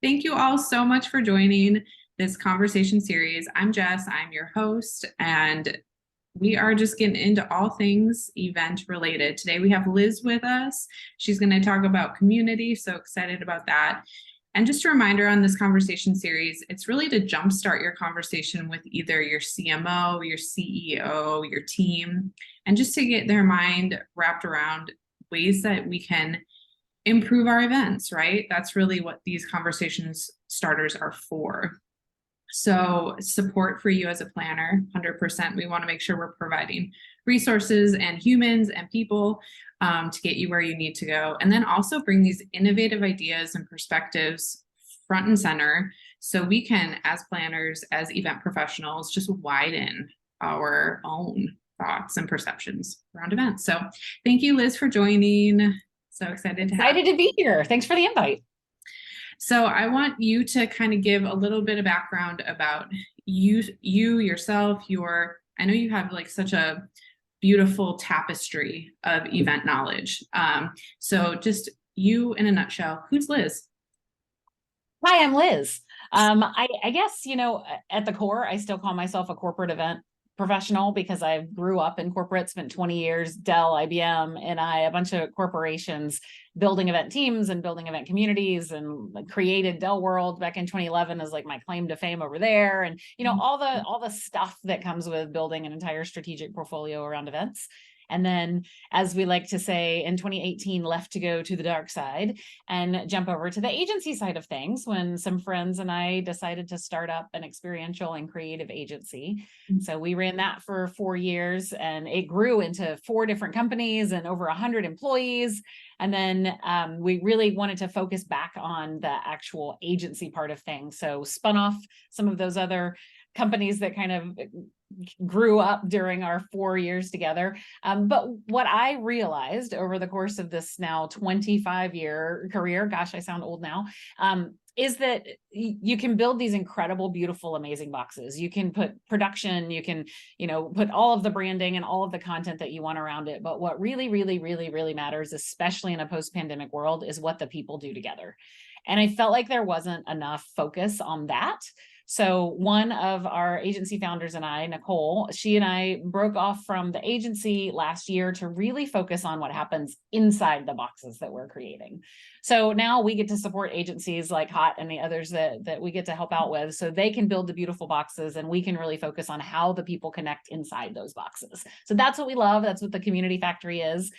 Thank you all so much for joining this conversation series. I'm Jess, I'm your host, and we are just getting into all things event related. Today we have Liz with us. She's going to talk about community, so excited about that. And just a reminder on this conversation series, it's really to jumpstart your conversation with either your CMO, your CEO, your team, and just to get their mind wrapped around ways that we can improve our events, right? That's really what these conversations starters are for. So support for you as a planner, 100%. We want to make sure we're providing resources and humans and people to get you where you need to go. And then also bring these innovative ideas and perspectives front and center so we can, as planners, as event professionals, just widen our own thoughts and perceptions around events. So thank you, Liz, for joining. So excited to be here. Thanks for the invite. So I want you to kind of give a little bit of background about you yourself, I know you have like such a beautiful tapestry of event knowledge. So just you in a nutshell, who's Liz? Hi, I'm Liz. I guess, at the core, I still call myself a corporate event professional because I grew up in corporate, spent 20 years, Dell, IBM, and a bunch of corporations building event teams and building event communities, and created Dell World back in 2011 as like my claim to fame over there. And, all the stuff that comes with building an entire strategic portfolio around events. And then, as we like to say, in 2018, left to go to the dark side and jump over to the agency side of things when some friends and I decided to start up an experiential and creative agency. So we ran that for 4 years, and it grew into 4 different companies and over 100 employees. And then we really wanted to focus back on the actual agency part of things. So spun off some of those other companies that kind of grew up during our 4 years together. But what I realized over the course of this now 25-year career, gosh, I sound old now, is that you can build these incredible, beautiful, amazing boxes. You can put production, you can, put all of the branding and all of the content that you want around it. But what really, really, really, really matters, especially in a post-pandemic world, is what the people do together. And I felt like there wasn't enough focus on that. So one of our agency founders and I, Nicole, she and I broke off from the agency last year to really focus on what happens inside the boxes that we're creating. So now we get to support agencies like Hot and the others that we get to help out with, so they can build the beautiful boxes and we can really focus on how the people connect inside those boxes. So that's what we love. That's what the Community Factory is.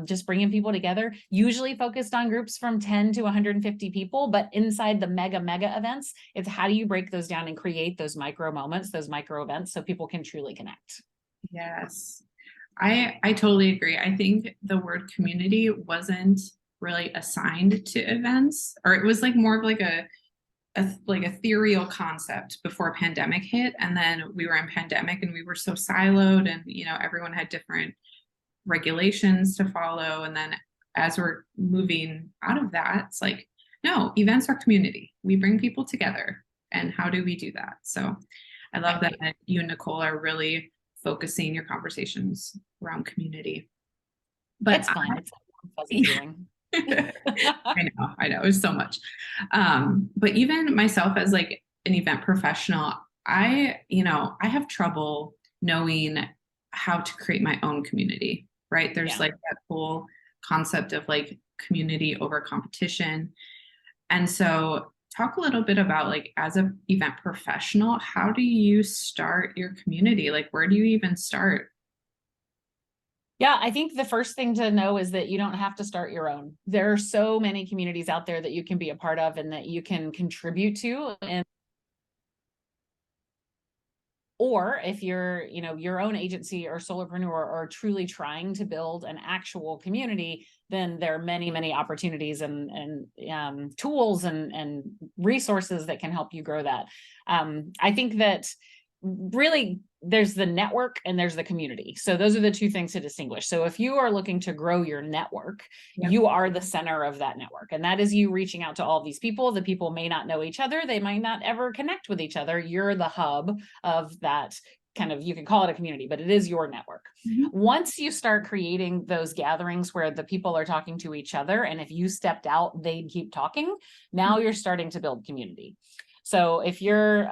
Just bringing people together, usually focused on groups from 10 to 150 people, but inside the mega events, it's how do you break those down and create those micro moments, those micro events, so people can truly connect. Yes, I totally agree. I think the word community wasn't really assigned to events, or it was like more of like a ethereal concept before pandemic hit. And then we were in pandemic and we were so siloed, and everyone had different regulations to follow. And then as we're moving out of that, it's like, no, events are community. We bring people together. And how do we do that? So I love that you and Nicole are really focusing your conversations around community. But it's fun. It's a fuzzy feeling. I know, it's so much. But even myself as like an event professional, I have trouble knowing how to create my own community, right? There's like that whole concept of like community over competition. And so talk a little bit about, like, as an event professional, how do you start your community? Like, where do you even start? Yeah, I think the first thing to know is that you don't have to start your own. There are so many communities out there that you can be a part of and that you can contribute to. Or if you're, your own agency or solopreneur or truly trying to build an actual community, then there are many, many opportunities and tools and resources that can help you grow that. I think that really there's the network and there's the community. So those are the two things to distinguish. So if you are looking to grow your network, you are the center of that network. And that is you reaching out to all these people. The people may not know each other. They might not ever connect with each other. You're the hub of that kind of, you can call it a community, but it is your network. Mhm. Once you start creating those gatherings where the people are talking to each other, and if you stepped out, they'd keep talking, now you're starting to build community. So if you're,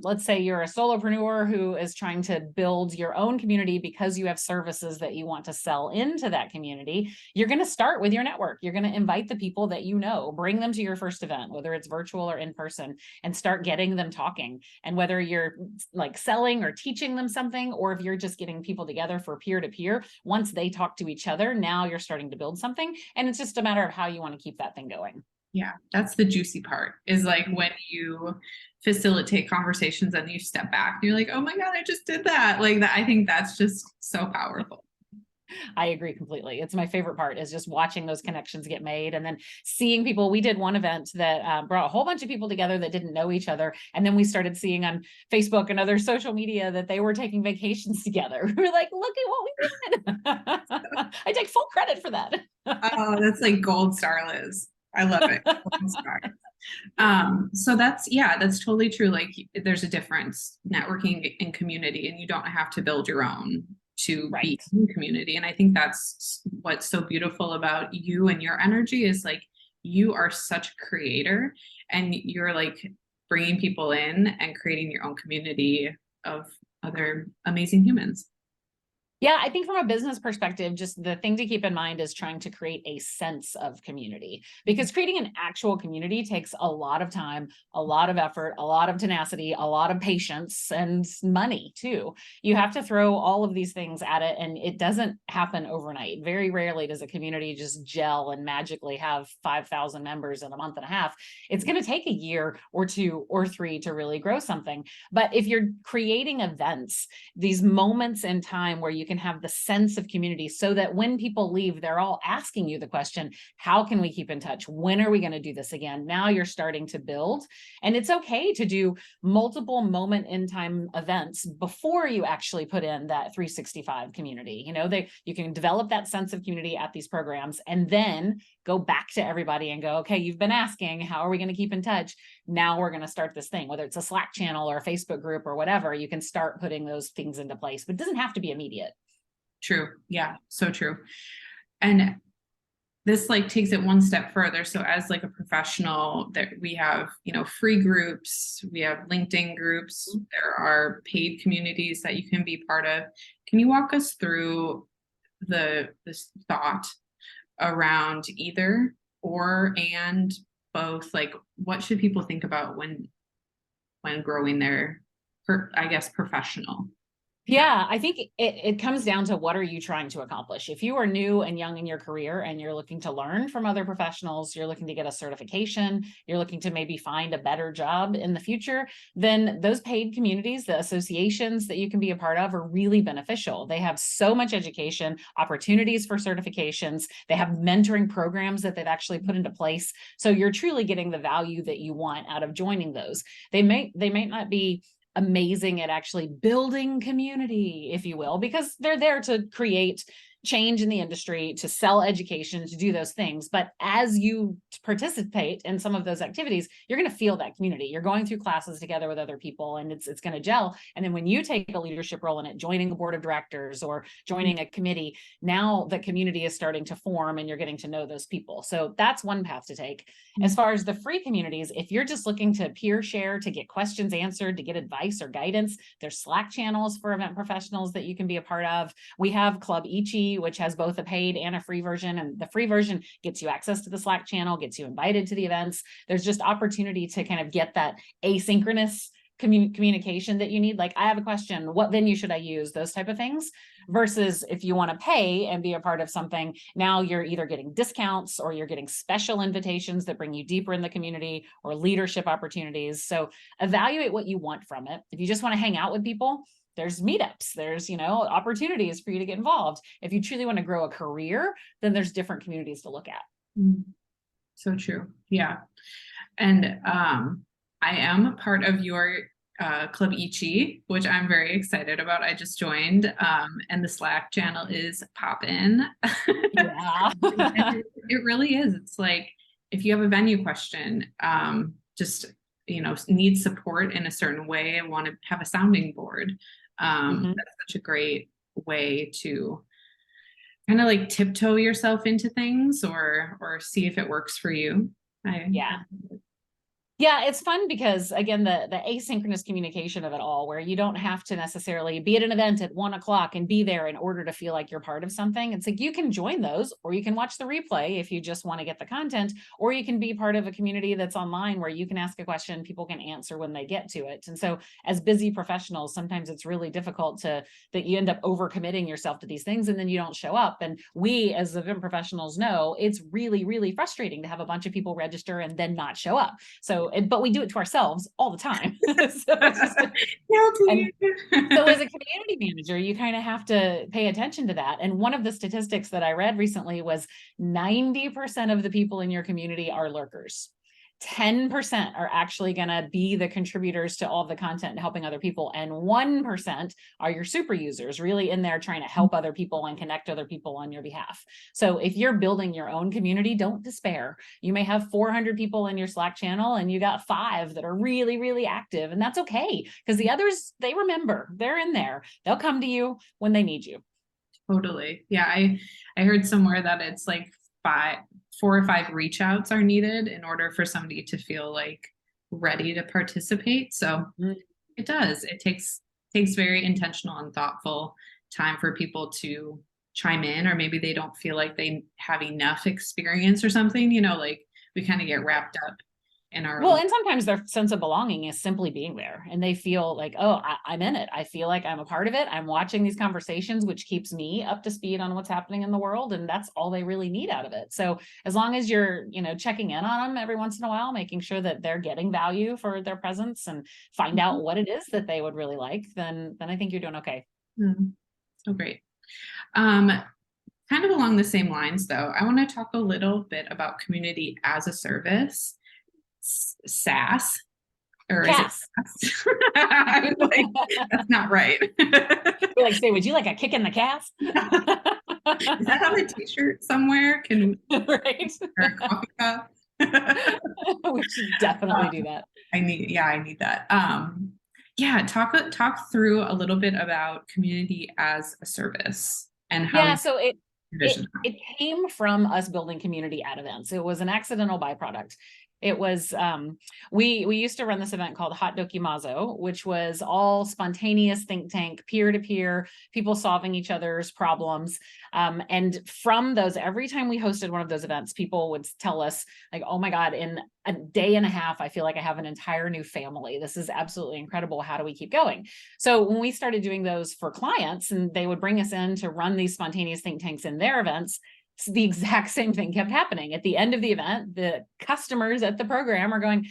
let's say you're a solopreneur who is trying to build your own community because you have services that you want to sell into that community, you're going to start with your network. You're going to invite the people that you know, bring them to your first event, whether it's virtual or in person, and start getting them talking. And whether you're like selling or teaching them something, or if you're just getting people together for peer to peer, once they talk to each other, now you're starting to build something. And it's just a matter of how you want to keep that thing going. Yeah, that's the juicy part, is like when you facilitate conversations and you step back and you're like, oh my God, I just did that. Like that, I think that's just so powerful. I agree completely. It's my favorite part, is just watching those connections get made and then seeing people. We did one event that brought a whole bunch of people together that didn't know each other. And then we started seeing on Facebook and other social media that they were taking vacations together. We were like, look at what we did. I take full credit for that. Oh, that's like gold star, Liz. I love it. Gold star. So that's totally true. Like there's a difference networking in community, and you don't have to build your own to be in community. And I think that's what's so beautiful about you and your energy, is like you are such a creator, and you're like bringing people in and creating your own community of other amazing humans. Yeah, I think from a business perspective, just the thing to keep in mind is trying to create a sense of community, because creating an actual community takes a lot of time, a lot of effort, a lot of tenacity, a lot of patience, and money too. You have to throw all of these things at it, and it doesn't happen overnight. Very rarely does a community just gel and magically have 5,000 members in a month and a half. It's going to take a year or 2 or 3 to really grow something. But if you're creating events, these moments in time where you can have the sense of community, so that when people leave, they're all asking you the question, how can we keep in touch? When are we going to do this again? Now you're starting to build. And it's okay to do multiple moment in time events before you actually put in that 365 community. You can develop that sense of community at these programs, and then go back to everybody and go, okay, you've been asking, how are we going to keep in touch? Now we're going to start this thing, whether it's a Slack channel or a Facebook group or whatever. You can start putting those things into place, but it doesn't have to be immediate. True. Yeah, so true. And this like takes it one step further. So as like a professional, that we have, free groups, we have LinkedIn groups, there are paid communities that you can be part of. Can you walk us through this thought around either or and both? Like what should people think about when growing their, I guess, professional? Yeah, I think it comes down to, what are you trying to accomplish? If you are new and young in your career and you're looking to learn from other professionals, you're looking to get a certification, you're looking to maybe find a better job in the future, then those paid communities, the associations that you can be a part of, are really beneficial. They have so much education, opportunities for certifications. They have mentoring programs that they've actually put into place. So you're truly getting the value that you want out of joining those. They may not be amazing at actually building community, if you will, because they're there to create change in the industry, to sell education, to do those things. But as you participate in some of those activities, you're going to feel that community. You're going through classes together with other people, and it's going to gel. And then when you take a leadership role in it, joining a board of directors or joining a committee, now the community is starting to form and you're getting to know those people. So that's one path to take. As far as the free communities, if you're just looking to peer share, to get questions answered, to get advice or guidance, there's Slack channels for event professionals that you can be a part of. We have Club Ichi, which has both a paid and a free version. And the free version gets you access to the Slack channel, gets you invited to the events. There's just opportunity to kind of get that asynchronous communication that you need. Like, I have a question, what venue should I use? Those type of things. Versus if you want to pay and be a part of something, now you're either getting discounts or you're getting special invitations that bring you deeper in the community, or leadership opportunities. So evaluate what you want from it. If you just want to hang out with people, there's meetups, there's, opportunities for you to get involved. If you truly want to grow a career, then there's different communities to look at. So true. Yeah. And I am a part of your Club Ichi, which I'm very excited about. I just joined, and the Slack channel is poppin'. Yeah. It really is. It's like, if you have a venue question, just need support in a certain way, and want to have a sounding board, Mhm. That's such a great way to kind of like tiptoe yourself into things or see if it works for you. Yeah. Yeah, it's fun because again, the asynchronous communication of it all, where you don't have to necessarily be at an event at 1 o'clock and be there in order to feel like you're part of something. It's like you can join those, or you can watch the replay if you just want to get the content, or you can be part of a community that's online where you can ask a question, people can answer when they get to it. And so, as busy professionals, sometimes it's really difficult that you end up overcommitting yourself to these things and then you don't show up. And we, as event professionals, know it's really, really frustrating to have a bunch of people register and then not show up. So, but we do it to ourselves all the time. So it's just, and Guilty. so as a community manager, you kind of have to pay attention to that. And one of the statistics that I read recently was 90% of the people in your community are lurkers. 10% are actually going to be the contributors to all the content and helping other people. And 1% are your super users, really in there trying to help other people and connect other people on your behalf. So if you're building your own community, don't despair. You may have 400 people in your Slack channel and you got 5 that are really, really active. And that's okay, because the others, they remember, they're in there. They'll come to you when they need you. Totally. Yeah, I heard somewhere that it's like 4 or 5 reach outs are needed in order for somebody to feel like ready to participate. So Mm. it does. It takes very intentional and thoughtful time for people to chime in, or maybe they don't feel like they have enough experience or something, like we kind of get wrapped up in our Well, own. and sometimes their sense of belonging is simply being there and they feel like, oh, I'm in it. I feel like I'm a part of it. I'm watching these conversations, which keeps me up to speed on what's happening in the world. And that's all they really need out of it. So as long as you're, checking in on them every once in a while, making sure that they're getting value for their presence and find Mhm. out what it is that they would really like, then I think you're doing okay. Mm, so great. Um, Kind of along the same lines, though, I want to talk a little bit about community as a service, SaaS, or is it Cass. SaaS? I was like, that's not right. We like to say, would you like a kick in the calf? Is that on a t-shirt somewhere? Can Right. or a coffee cup? We should definitely do that. I need that. Yeah, talk through a little bit about community as a service and how Yeah, you so it envision it that. it came from us building community at events. It was an accidental byproduct. It was we used to run this event called Hot Dokimazo, which was all spontaneous think tank, peer to peer, people solving each other's problems. And from those, every time we hosted one of those events, people would tell us like, "Oh my God, in a day and a half, I feel like I have an entire new family. This is absolutely incredible. How do we keep going?" So when we started doing those for clients and they would bring us in to run these spontaneous think tanks in their events, the exact same thing kept happening. At the end of the event, the customers at the program are going,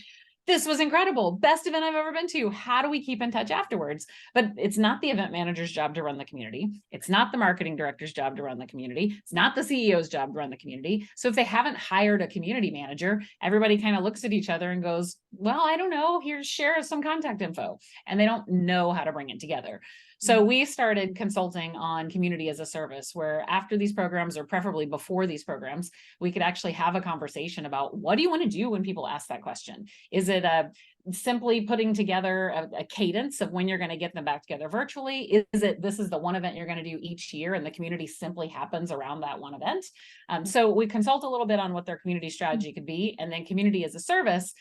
"This was incredible. Best event I've ever been to. How do we keep in touch afterwards?" But it's not the event manager's job to run the community. It's not the marketing director's job to run the community. It's not the CEO's job to run the community. So if they haven't hired a community manager, everybody kind of looks at each other and goes, "Well, I don't know. Here's share some contact info." And they don't know how to bring it together. So we started consulting on community as a service, where after these programs, or preferably before these programs, we could actually have a conversation about, what do you want to do when people ask that question? Is it simply putting together a cadence of when you're going to get them back together virtually? Is it, this is the one event you're going to do each year and the community simply happens around that one event? So we consult a little bit on what their community strategy could be, and then community as a service.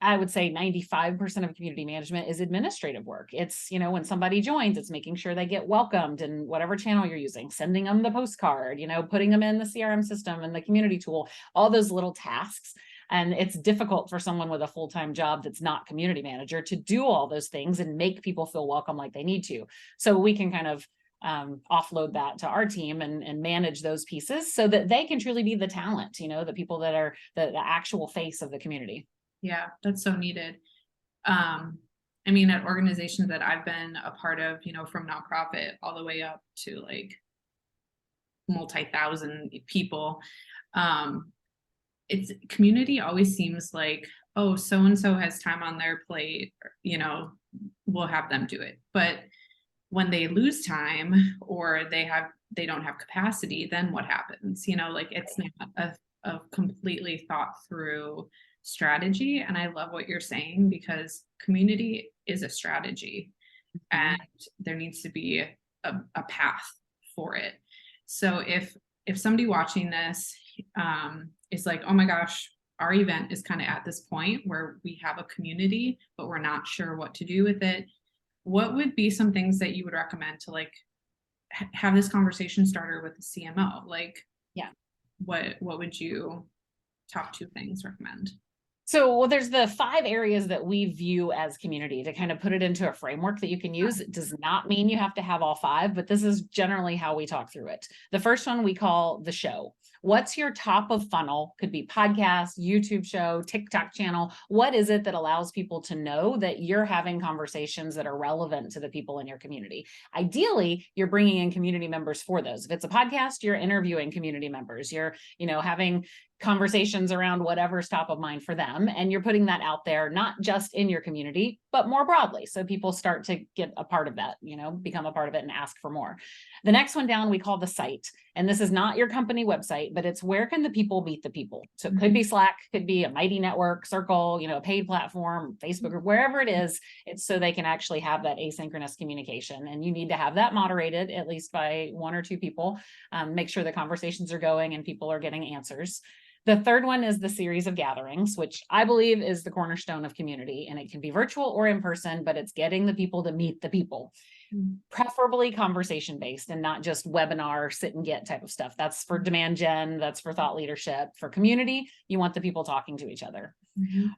I would say 95% of community management is administrative work. It's, when somebody joins, it's making sure they get welcomed in whatever channel you're using, sending them the postcard, putting them in the CRM system and the community tool, all those little tasks. And it's difficult for someone with a full-time job that's not community manager to do all those things and make people feel welcome like they need to. So we can kind of offload that to our team and manage those pieces so that they can truly be the talent, the people that are the actual face of the community. Yeah, that's so needed. I mean, at organizations that I've been a part of, from nonprofit all the way up to like multi-thousand people, it's community always seems like, oh, so and so has time on their plate, we'll have them do it. But when they lose time or they don't have capacity, then what happens? Like it's not a completely thought through strategy. And I love what you're saying, because community is a strategy. and there needs to be a path for it. So if somebody watching this is like, oh my gosh, our event is kind of at this point where we have a community, but we're not sure what to do with it, what would be some things that you would recommend to like have this conversation starter with the CMO? Like, Yeah. what would you top 2 things recommend? So, well, there's the 5 areas that we view as community to kind of put it into a framework that you can use. It does not mean you have to have all 5, but this is generally how we talk through it. The first one we call the show. What's your top of funnel? Could be podcast, YouTube show, TikTok channel. What is it that allows people to know that you're having conversations that are relevant to the people in your community? Ideally, you're bringing in community members for those. If it's a podcast, you're interviewing community members. You're, having conversations around whatever's top of mind for them. And you're putting that out there, not just in your community, but more broadly. So people start to get a part of that, become a part of it and ask for more. The next one down, we call the site. And this is not your company website, but it's where can the people meet the people? So it could be Slack, could be a Mighty Network, Circle, a paid platform, Facebook, or wherever it is. It's so they can actually have that asynchronous communication. And you need to have that moderated at least by 1 or 2 people. Make sure the conversations are going and people are getting answers. The third one is the series of gatherings, which I believe is the cornerstone of community. And it can be virtual or in person, but it's getting the people to meet the people. Preferably conversation based and not just webinar, sit and get type of stuff. That's for demand gen, that's for thought leadership. For community, you want the people talking to each other.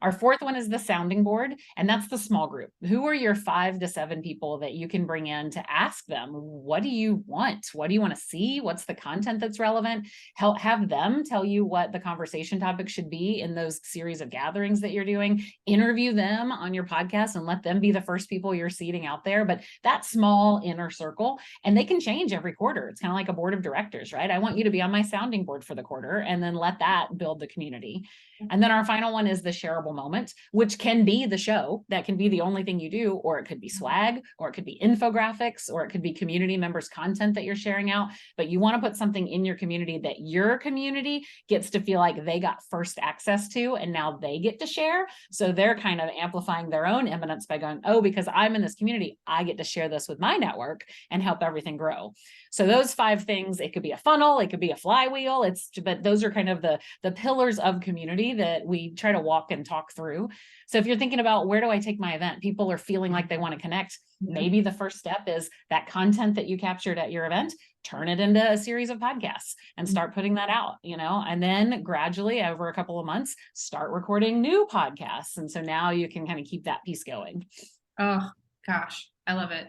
Our fourth one is the sounding board, and that's the small group. Who are your 5 to 7 people that you can bring in to ask them, what do you want? What do you want to see? What's the content that's relevant? Have them tell you what the conversation topic should be in those series of gatherings that you're doing. Interview them on your podcast and let them be the first people you're seating out there. But that small inner circle, and they can change every quarter. It's kind of like a board of directors, right? I want you to be on my sounding board for the quarter, and then let that build the community. And then our final one is the shareable moment, which can be the show. That can be the only thing you do, or it could be swag, or it could be infographics, or it could be community members' content that you're sharing out. But you want to put something in your community that your community gets to feel like they got first access to, and now they get to share. So they're kind of amplifying their own eminence by going, oh, because I'm in this community, I get to share this with my network and help everything grow. So those 5 things, it could be a funnel, it could be a flywheel. But those are kind of the pillars of community that we try to walk and talk through. So if you're thinking about where do I take my event, people are feeling like they want to connect. Maybe the first step is that content that you captured at your event, turn it into a series of podcasts and start putting that out, and then gradually over a couple of months, start recording new podcasts. And so now you can kind of keep that piece going. Oh gosh, I love it.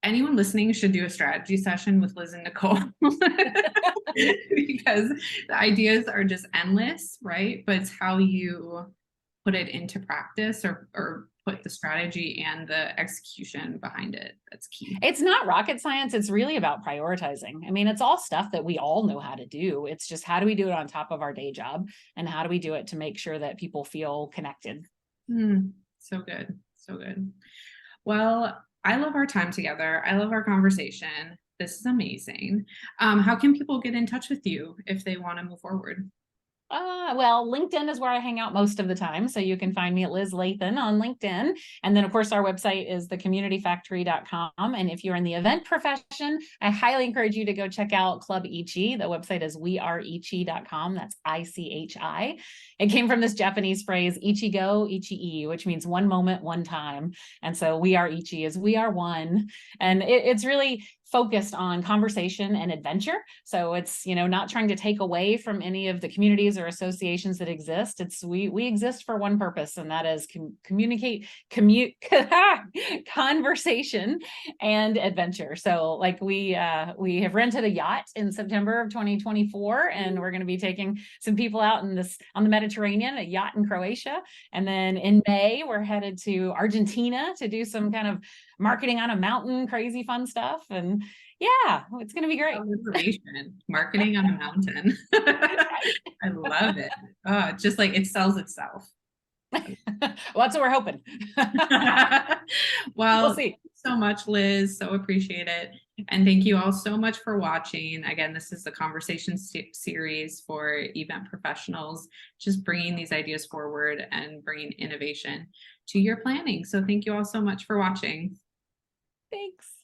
Anyone listening should do a strategy session with Liz and Nicole because the ideas are just endless, right? But it's how you put it into practice or put the strategy and the execution behind it. That's key. It's not rocket science. It's really about prioritizing. I mean, it's all stuff that we all know how to do. It's just how do we do it on top of our day job, and how do we do it to make sure that people feel connected? So good. So good. Well, I love our time together. I love our conversation. This is amazing. How can people get in touch with you if they want to move forward? Well, LinkedIn is where I hang out most of the time. So you can find me at Liz Lathan on LinkedIn. And then, of course, our website is thecommunityfactory.com. And if you're in the event profession, I highly encourage you to go check out Club Ichi. The website is weareichi.com. That's ICHI. It came from this Japanese phrase, Ichigo, Ichi-i, which means one moment, one time. And so we are Ichi is we are one. And it's really focused on conversation and adventure. So it's, not trying to take away from any of the communities or associations that exist. It's we exist for one purpose, and that is conversation and adventure. So like we have rented a yacht in September of 2024, and we're going to be taking some people out on the Mediterranean, a yacht in Croatia. And then in May, we're headed to Argentina to do some kind of marketing on a mountain, crazy fun stuff. And yeah, it's going to be great. Information, marketing on a mountain. I love it. Just like it sells itself. Well, that's what we're hoping. Well, we'll see. Thank you so much, Liz. So appreciate it. And thank you all so much for watching. Again, this is the conversation series for event professionals, just bringing these ideas forward and bringing innovation to your planning. So thank you all so much for watching. Thanks.